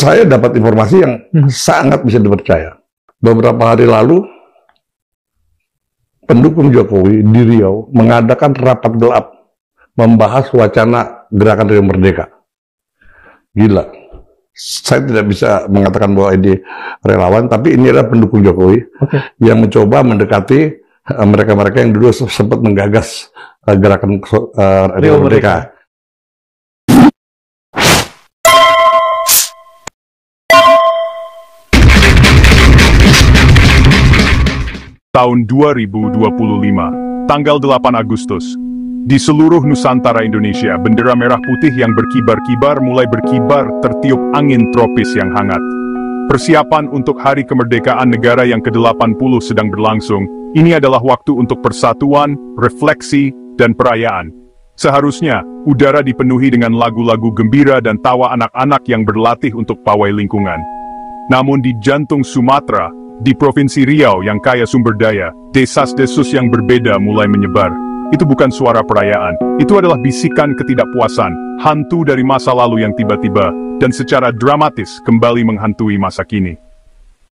Saya dapat informasi yang sangat bisa dipercaya. Beberapa hari lalu, pendukung Jokowi di Riau mengadakan rapat gelap membahas wacana Gerakan Riau Merdeka. Gila. Saya tidak bisa mengatakan bahwa ini relawan, tapi ini adalah pendukung Jokowi yang mencoba mendekati mereka-mereka yang dulu sempat menggagas Gerakan Riau Merdeka. Tahun 2025, tanggal 8 Agustus, di seluruh Nusantara Indonesia, bendera merah putih yang berkibar-kibar mulai berkibar tertiup angin tropis yang hangat. Persiapan untuk Hari Kemerdekaan Negara yang ke-80 sedang berlangsung. Ini adalah waktu untuk persatuan, refleksi, dan perayaan. Seharusnya, udara dipenuhi dengan lagu-lagu gembira dan tawa anak-anak yang berlatih untuk pawai lingkungan. Namun di jantung Sumatera, di Provinsi Riau yang kaya sumber daya, desas-desus yang berbeda mulai menyebar. Itu bukan suara perayaan, itu adalah bisikan ketidakpuasan, hantu dari masa lalu yang tiba-tiba, dan secara dramatis kembali menghantui masa kini.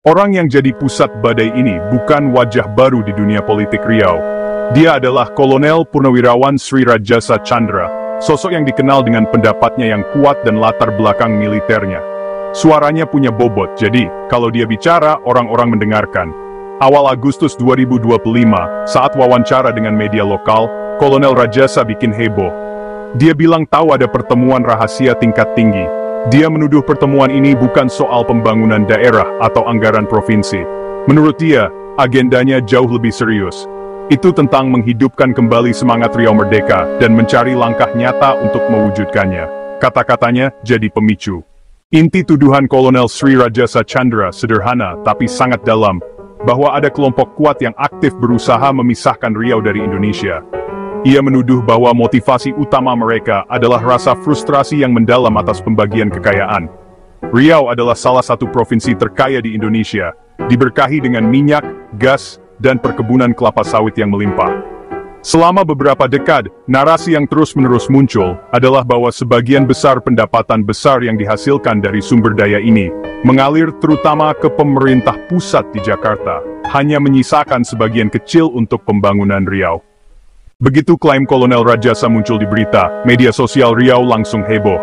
Orang yang jadi pusat badai ini bukan wajah baru di dunia politik Riau. Dia adalah Kolonel Purnawirawan Sri Rajasa Chandra, sosok yang dikenal dengan pendapatnya yang kuat dan latar belakang militernya. Suaranya punya bobot, jadi kalau dia bicara, orang-orang mendengarkan. Awal Agustus 2025, saat wawancara dengan media lokal, Kolonel Rajasa bikin heboh. Dia bilang tahu ada pertemuan rahasia tingkat tinggi. Dia menuduh pertemuan ini bukan soal pembangunan daerah atau anggaran provinsi. Menurut dia, agendanya jauh lebih serius. Itu tentang menghidupkan kembali semangat Riau Merdeka dan mencari langkah nyata untuk mewujudkannya. Kata-katanya jadi pemicu. Inti tuduhan Kolonel Sri Rajasa Chandra sederhana tapi sangat dalam, bahwa ada kelompok kuat yang aktif berusaha memisahkan Riau dari Indonesia. Ia menuduh bahwa motivasi utama mereka adalah rasa frustrasi yang mendalam atas pembagian kekayaan. Riau adalah salah satu provinsi terkaya di Indonesia, diberkahi dengan minyak, gas, dan perkebunan kelapa sawit yang melimpah. Selama beberapa dekade, narasi yang terus-menerus muncul adalah bahwa sebagian besar pendapatan besar yang dihasilkan dari sumber daya ini mengalir terutama ke pemerintah pusat di Jakarta, hanya menyisakan sebagian kecil untuk pembangunan Riau. Begitu klaim Kolonel Rajasa muncul di berita, media sosial Riau langsung heboh.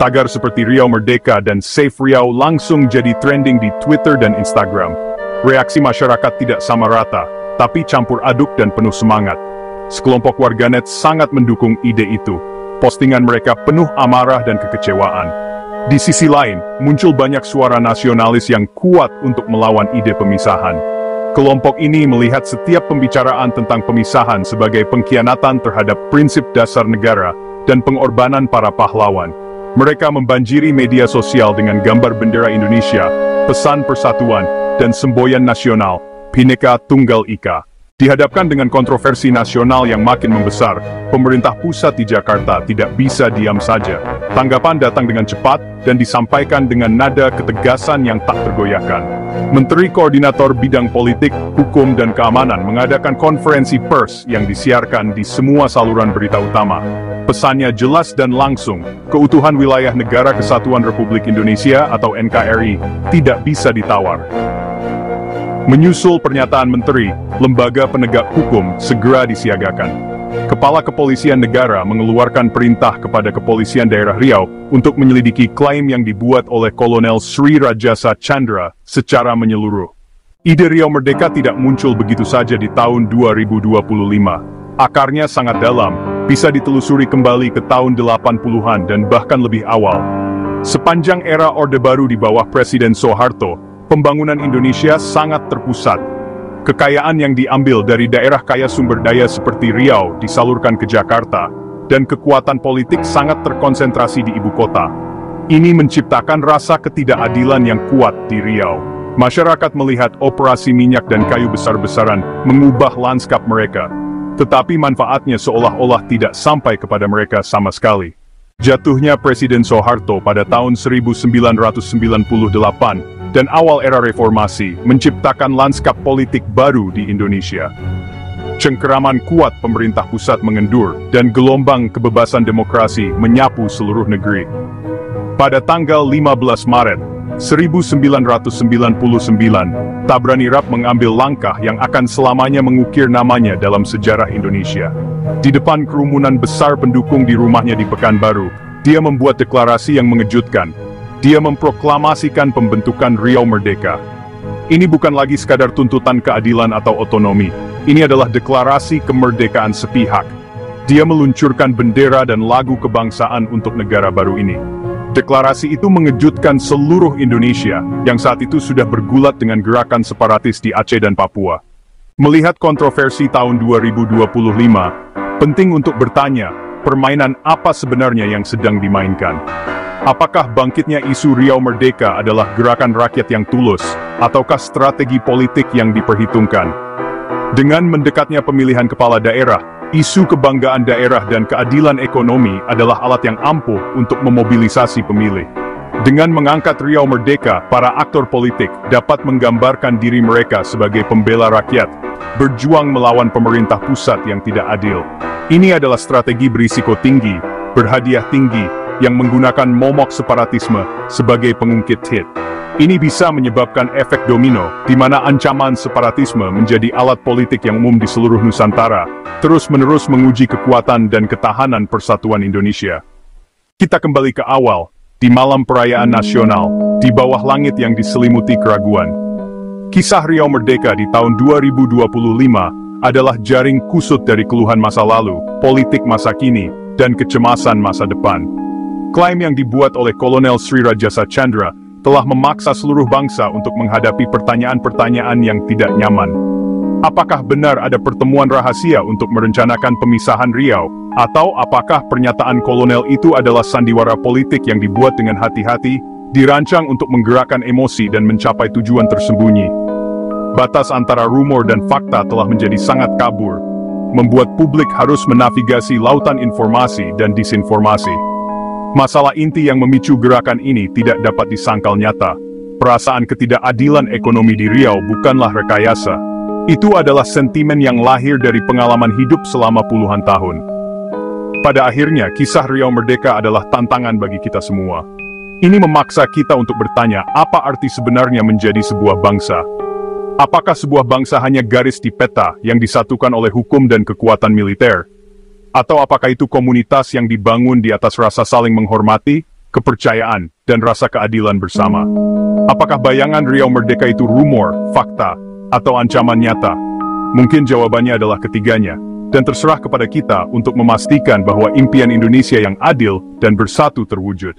Tagar seperti Riau Merdeka dan Save Riau langsung jadi trending di Twitter dan Instagram. Reaksi masyarakat tidak sama rata, tapi campur aduk dan penuh semangat. Sekelompok warganet sangat mendukung ide itu. Postingan mereka penuh amarah dan kekecewaan. Di sisi lain, muncul banyak suara nasionalis yang kuat untuk melawan ide pemisahan. Kelompok ini melihat setiap pembicaraan tentang pemisahan sebagai pengkhianatan terhadap prinsip dasar negara dan pengorbanan para pahlawan. Mereka membanjiri media sosial dengan gambar bendera Indonesia, pesan persatuan, dan semboyan nasional, Bhinneka Tunggal Ika. Dihadapkan dengan kontroversi nasional yang makin membesar, pemerintah pusat di Jakarta tidak bisa diam saja. Tanggapan datang dengan cepat dan disampaikan dengan nada ketegasan yang tak tergoyahkan. Menteri Koordinator Bidang Politik, Hukum dan Keamanan mengadakan konferensi pers yang disiarkan di semua saluran berita utama. Pesannya jelas dan langsung, keutuhan wilayah Negara Kesatuan Republik Indonesia atau NKRI tidak bisa ditawar. Menyusul pernyataan menteri, lembaga penegak hukum segera disiagakan. Kepala Kepolisian Negara mengeluarkan perintah kepada Kepolisian Daerah Riau untuk menyelidiki klaim yang dibuat oleh Kolonel Sri Rajasa Chandra secara menyeluruh. Ide Riau Merdeka tidak muncul begitu saja di tahun 2025. Akarnya sangat dalam, bisa ditelusuri kembali ke tahun 80-an dan bahkan lebih awal. Sepanjang era Orde Baru di bawah Presiden Soeharto, pembangunan Indonesia sangat terpusat. Kekayaan yang diambil dari daerah kaya sumber daya seperti Riau disalurkan ke Jakarta, dan kekuatan politik sangat terkonsentrasi di ibu kota. Ini menciptakan rasa ketidakadilan yang kuat di Riau. Masyarakat melihat operasi minyak dan kayu besar-besaran mengubah lanskap mereka, tetapi manfaatnya seolah-olah tidak sampai kepada mereka sama sekali. Jatuhnya Presiden Soeharto pada tahun 1998 dan awal era reformasi menciptakan lanskap politik baru di Indonesia. Cengkeraman kuat pemerintah pusat mengendur dan gelombang kebebasan demokrasi menyapu seluruh negeri. Pada tanggal 15 Maret, 1999, tak berani Rap mengambil langkah yang akan selamanya mengukir namanya dalam sejarah Indonesia. Di depan kerumunan besar pendukung di rumahnya di Pekanbaru, dia membuat deklarasi yang mengejutkan. Dia memproklamasikan pembentukan Riau Merdeka. Ini bukan lagi sekadar tuntutan keadilan atau otonomi. Ini adalah deklarasi kemerdekaan sepihak. Dia meluncurkan bendera dan lagu kebangsaan untuk negara baru ini. Deklarasi itu mengejutkan seluruh Indonesia yang saat itu sudah bergulat dengan gerakan separatis di Aceh dan Papua. Melihat kontroversi tahun 2025, penting untuk bertanya, permainan apa sebenarnya yang sedang dimainkan? Apakah bangkitnya isu Riau Merdeka adalah gerakan rakyat yang tulus, ataukah strategi politik yang diperhitungkan? Dengan mendekatnya pemilihan kepala daerah, isu kebanggaan daerah dan keadilan ekonomi adalah alat yang ampuh untuk memobilisasi pemilih. Dengan mengangkat Riau Merdeka, para aktor politik dapat menggambarkan diri mereka sebagai pembela rakyat, berjuang melawan pemerintah pusat yang tidak adil. Ini adalah strategi berisiko tinggi, berhadiah tinggi, yang menggunakan momok separatisme sebagai pengungkit hit. Ini bisa menyebabkan efek domino, di mana ancaman separatisme menjadi alat politik yang umum di seluruh Nusantara, terus-menerus menguji kekuatan dan ketahanan persatuan Indonesia. Kita kembali ke awal, di malam perayaan nasional, di bawah langit yang diselimuti keraguan. Kisah Riau Merdeka di tahun 2025 adalah jaring kusut dari keluhan masa lalu, politik masa kini, dan kecemasan masa depan. Klaim yang dibuat oleh Kolonel Sri Rajasa Chandra telah memaksa seluruh bangsa untuk menghadapi pertanyaan-pertanyaan yang tidak nyaman. Apakah benar ada pertemuan rahasia untuk merencanakan pemisahan Riau? Atau apakah pernyataan kolonel itu adalah sandiwara politik yang dibuat dengan hati-hati, dirancang untuk menggerakkan emosi dan mencapai tujuan tersembunyi? Batas antara rumor dan fakta telah menjadi sangat kabur, membuat publik harus menavigasi lautan informasi dan disinformasi. Masalah inti yang memicu gerakan ini tidak dapat disangkal nyata. Perasaan ketidakadilan ekonomi di Riau bukanlah rekayasa. Itu adalah sentimen yang lahir dari pengalaman hidup selama puluhan tahun. Pada akhirnya, kisah Riau Merdeka adalah tantangan bagi kita semua. Ini memaksa kita untuk bertanya, apa arti sebenarnya menjadi sebuah bangsa? Apakah sebuah bangsa hanya garis di peta yang disatukan oleh hukum dan kekuatan militer? Atau apakah itu komunitas yang dibangun di atas rasa saling menghormati, kepercayaan, dan rasa keadilan bersama? Apakah bayangan Riau Merdeka itu rumor, fakta, atau ancaman nyata? Mungkin jawabannya adalah ketiganya, dan terserah kepada kita untuk memastikan bahwa impian Indonesia yang adil dan bersatu terwujud.